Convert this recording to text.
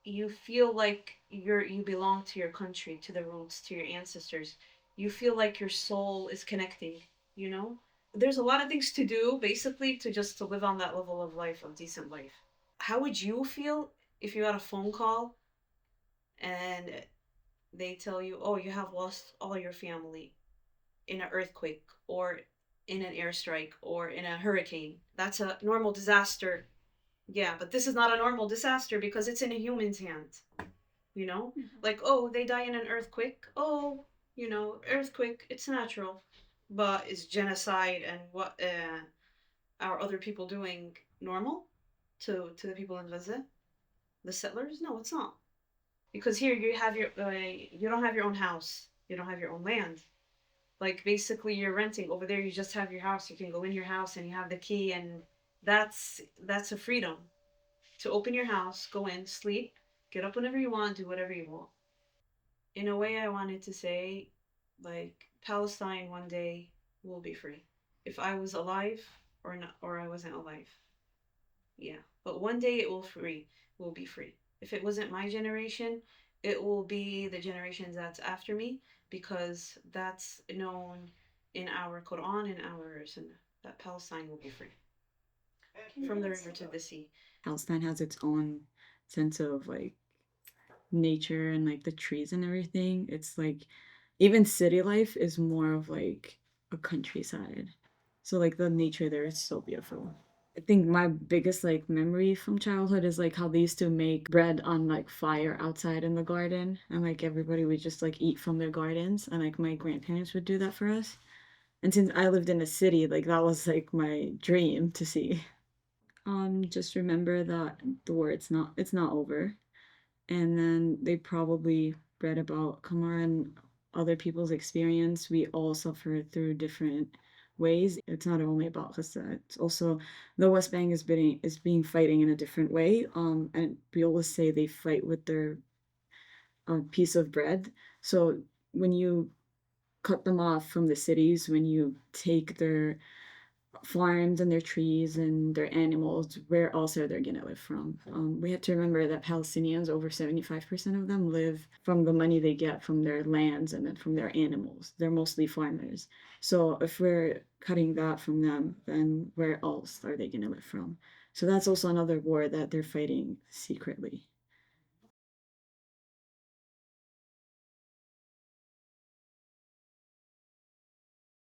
you feel like you belong to your country, to the roots, to your ancestors. You feel like your soul is connecting, you know? There's a lot of things to do basically to just to live on that level of life, of decent life. How would you feel if you got a phone call and they tell you, "Oh, you have lost all your family in an earthquake or in an airstrike or in a hurricane." That's a normal disaster. Yeah, but this is not a normal disaster because it's in a human's hands, you know? Like, oh, they die in an earthquake. Oh, earthquake, it's natural. But is genocide and what are other people doing normal to the people in Gaza? The settlers? No, it's not. Because here you don't have your own house. You don't have your own land. Like basically you're renting. Over there you just have your house. You can go in your house and you have the key, and that's a freedom to open your house, go in, sleep, get up whenever you want, do whatever you want. In a way, I wanted to say, like, Palestine one day will be free. If I was alive or not, or I wasn't alive. Yeah. But one day it will be free. If it wasn't my generation, it will be the generations that's after me, because that's known in our Quran and our Sunnah that Palestine will be free from the river to the sea. Palestine has its own sense of like nature and like the trees and everything. It's like even city life is more of like a countryside. So like the nature there is so beautiful. I think my biggest like memory from childhood is like how they used to make bread on like fire outside in the garden, and like everybody would just like eat from their gardens, and like my grandparents would do that for us. And since I lived in a city, like that was like my dream to see. Just remember that the war it's not over. And then they probably read about Kamar and other people's experience. We all suffer through different ways. It's not only about Gaza. It's also the West Bank is being fighting in a different way. And we always say they fight with their piece of bread. So when you cut them off from the cities, when you take their farms and their trees and their animals, where else are they going to live from? We have to remember that Palestinians, over 75% of them, live from the money they get from their lands and then from their animals. They're mostly farmers. So if we're cutting that from them, then where else are they going to live from? So that's also another war that they're fighting secretly.